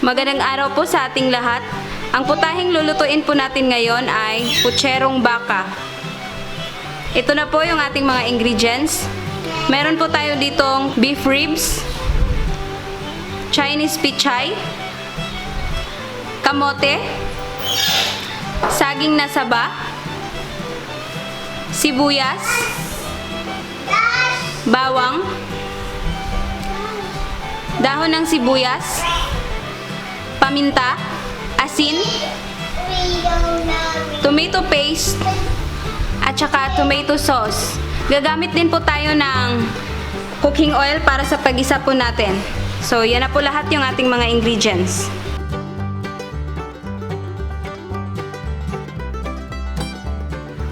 Magandang araw po sa ating lahat. Ang putahing lulutuin po natin ngayon ay putserong baka. Ito na po yung ating mga ingredients. Meron po tayo ditong beef ribs, Chinese pichay, kamote, saging na saba, sibuyas, bawang, dahon ng sibuyas, paminta, asin, tomato paste, at saka tomato sauce. Gagamit din po tayo ng cooking oil para sa pag-isa po natin. So, yan na po lahat yung ating mga ingredients.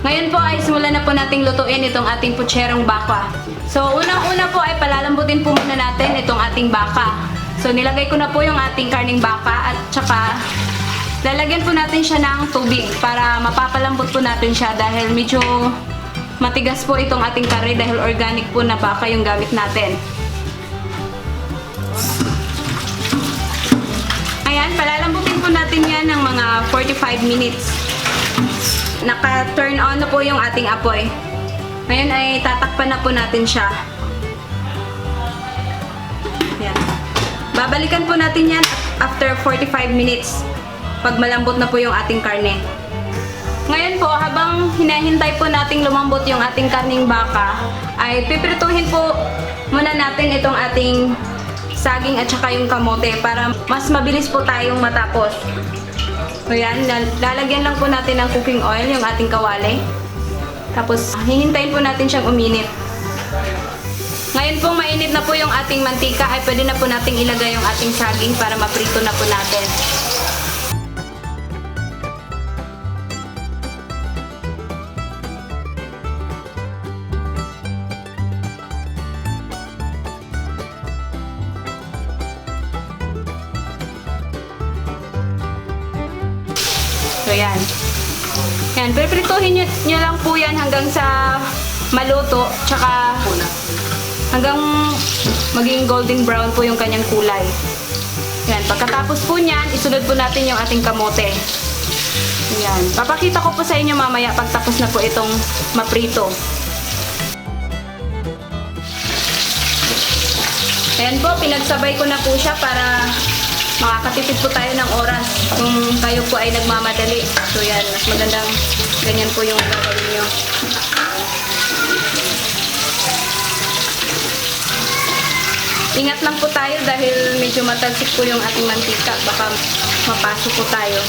Ngayon po ay simulan na po nating lutuin itong ating putserong baka. So, unang-una po ay palalambutin po muna natin itong ating baka. So, nilagay ko na po yung ating karning baka at saka lalagyan po natin siya ng tubig para mapapalambot po natin siya dahil medyo matigas po itong ating kare dahil organic po na baka yung gamit natin. Ayan, palalambutin po natin yan ng mga 45 minutes. Naka-turn on na po yung ating apoy. Ngayon ay tatakpan na po natin siya. Ayan. Babalikan po natin yan after 45 minutes pag malambot na po yung ating karne. Ngayon po, habang hinahintay po nating lumambot yung ating karning baka, ay pipirituhin po muna natin itong ating saging at saka yung kamote para mas mabilis po tayong matapos. So yan, lalagyan lang po natin ng cooking oil yung ating kawali. Tapos, hihintayin po natin siyang uminit. Ngayon po, mainit na po yung ating mantika, ay pwede na po nating ilagay yung ating saging para maprito na po natin. So, yan. Yan, piprituhin nyo lang po yan hanggang sa maluto, tsaka hanggang maging golden brown po yung kanyang kulay. Yan, pagkatapos po niyan, isunod po natin yung ating kamote. Yan, papakita ko po sa inyo mamaya pagtapos na po itong maprito. Ayan po, pinagsabay ko na po siya para makakatipid po tayo ng oras kung kayo po ay nagmamadali. So yan, mas magandang ganyan po yung gagawin nyo. Ingat lang po tayo dahil medyo matalsik po yung ating mantika. Baka mapasok po tayo.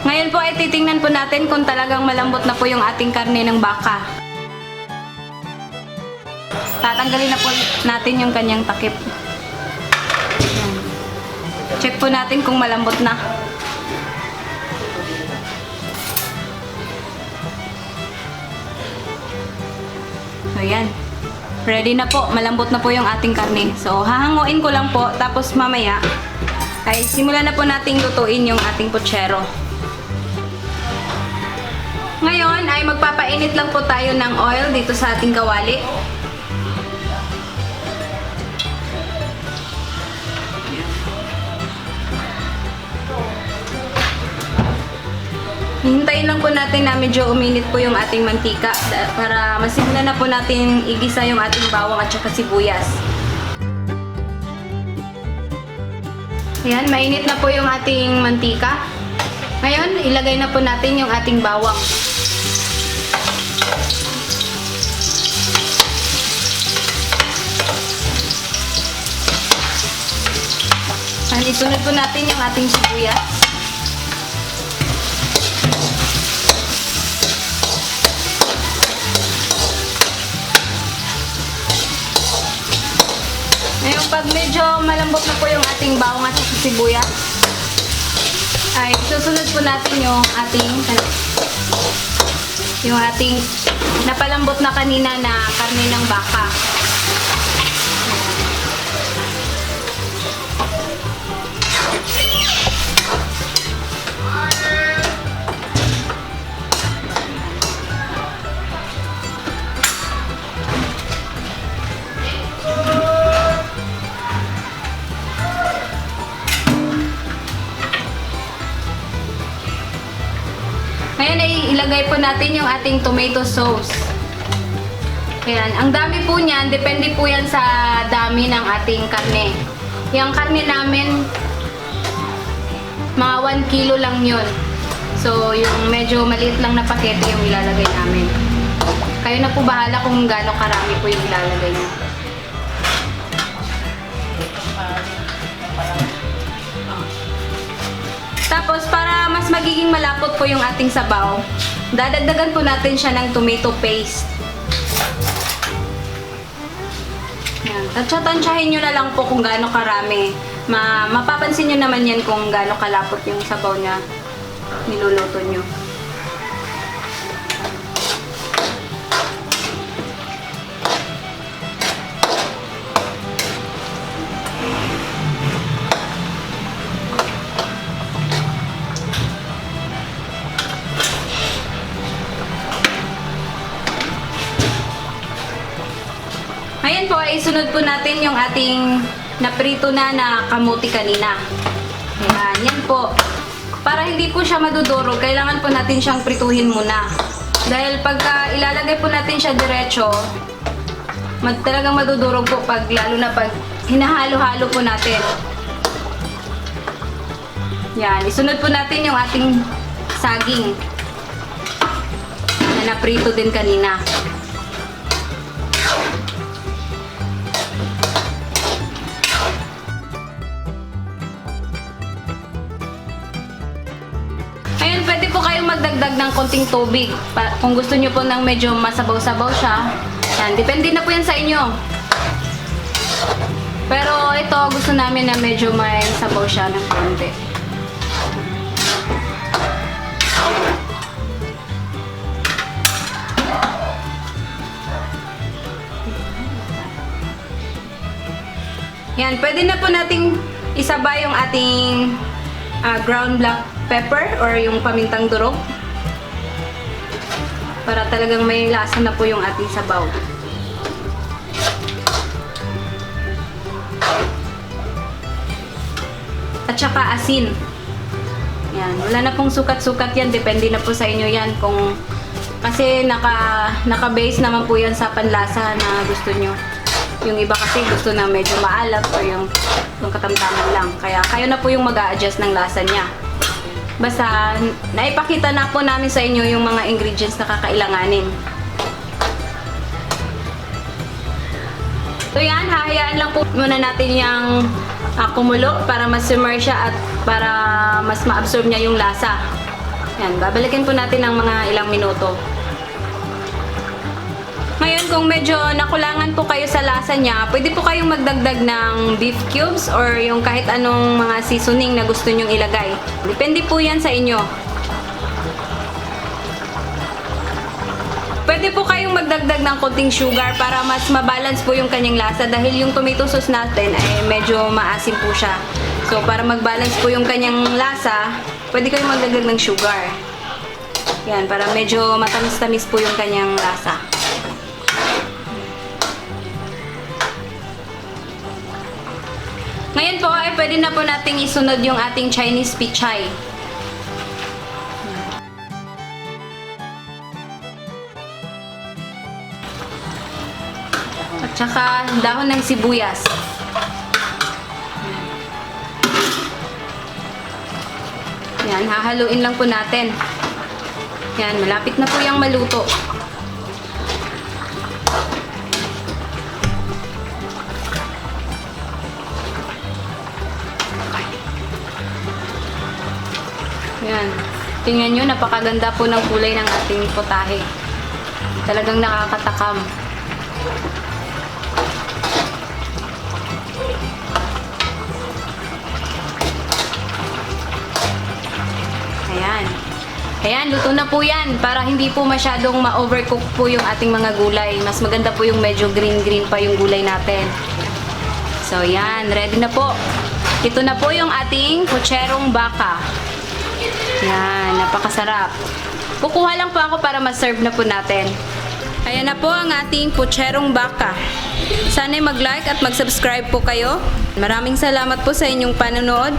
Ngayon po ay titingnan po natin kung talagang malambot na po yung ating karne ng baka. Tatanggalin na po natin yung kanyang takip. Ayan. Check po natin kung malambot na. So, yan. Ready na po. Malambot na po yung ating karne. So, hahanguin ko lang po. Tapos mamaya, ay simulan na po nating lutuin yung ating putsero. Ngayon, ay magpapainit lang po tayo ng oil dito sa ating kawali. Hintayin lang po natin na medyo uminit po yung ating mantika para masimulan na po natin igisa yung ating bawang at saka sibuyas. Ayan, mainit na po yung ating mantika. Ngayon, ilagay na po natin yung ating bawang. Ayan, isunod po natin yung ating sibuyas. Ngayon, pag medyo malambot na po yung ating bawang at sibuyas, ay susunod po natin yung ating napalambot na kanina na karne ng baka. ilagay po natin yung ating tomato sauce. Ayan, ang dami po niyan, depende po yan sa dami ng ating karne. Yung karne namin, mga 1 kilo lang yun. So, yung medyo maliit lang na pakete yung ilalagay namin. Kayo na po bahala kung gaano karami po yung ilalagay niyo. Tapos, para mas magiging malapot po yung ating sabaw, dadagdagan po natin siya ng tomato paste. Yan. Tansyahin nyo na lang po kung gaano karami. Mapapansin nyo naman yan kung gaano kalapot yung sabaw na niluluto nyo. Ayan po, isunod po natin yung ating naprito na kamuti kanina. Ayan, yan po. Para hindi po siya madudurog, kailangan po natin siyang prituhin muna. Dahil pagka ilalagay po natin siya diretso, talagang madudurog po lalo na pag hinahalo-halo po natin. Yan, isunod po natin yung ating saging na naprito din kanina. Ayun, pwede po kayong magdagdag ng konting tubig. Kung gusto nyo po ng medyo masabaw-sabaw siya, yan, depende na po yan sa inyo. Pero ito, gusto namin na medyo may sabaw siya ng konti. Yan, pwede na po nating isabay yung ating ground black pepper or yung pamintang durog para talagang may lasa na po yung ating sabaw. At saka asin. Yan, wala na pong sukat-sukat yan, depende na po sa inyo yan kung kasi naka-base naman po yan sa panlasa na gusto nyo. Yung iba kasi gusto na medyo maalat o yung katamtaman lang. Kaya kayo na po yung mag-a-adjust ng lasa niya. Basta, naipakita na po namin sa inyo yung mga ingredients na kakailanganin. So yan, hahayaan lang po muna natin yung kumulo para ma-simmer siya at para mas ma-absorb niya yung lasa. Yan, babalikin po natin ng mga ilang minuto. Ngayon, kung medyo nakulangan po kayo sa lasa niya, pwede po kayong magdagdag ng beef cubes or yung kahit anong mga seasoning na gusto nyong ilagay. Depende po yan sa inyo. Pwede po kayong magdagdag ng konting sugar para mas mabalance po yung kanyang lasa dahil yung tomato sauce natin ay medyo maasim po siya. So, para mag-balance po yung kanyang lasa, pwede kayong magdagdag ng sugar. Yan, para medyo matamis-tamis po yung kanyang lasa. Ngayon po ay pwede na po nating isunod yung ating Chinese pichay. At saka dahon ng sibuyas. Yan, hahaluin lang po natin. Yan, malapit na po yung maluto. Yan. Tingnan nyo, napakaganda po ng kulay ng ating potahe. Talagang nakakatakam. Ayan. Ayan, luto na po yan. Para hindi po masyadong ma-overcook po yung ating mga gulay. Mas maganda po yung medyo green-green pa yung gulay natin. So, yan. Ready na po. Ito na po yung ating pucherong baka. Yan, napakasarap. Kukuha lang po ako para ma-serve na po natin. Ayan na po ang ating pucherong baka. Sana'y mag-like at mag-subscribe po kayo. Maraming salamat po sa inyong panonood.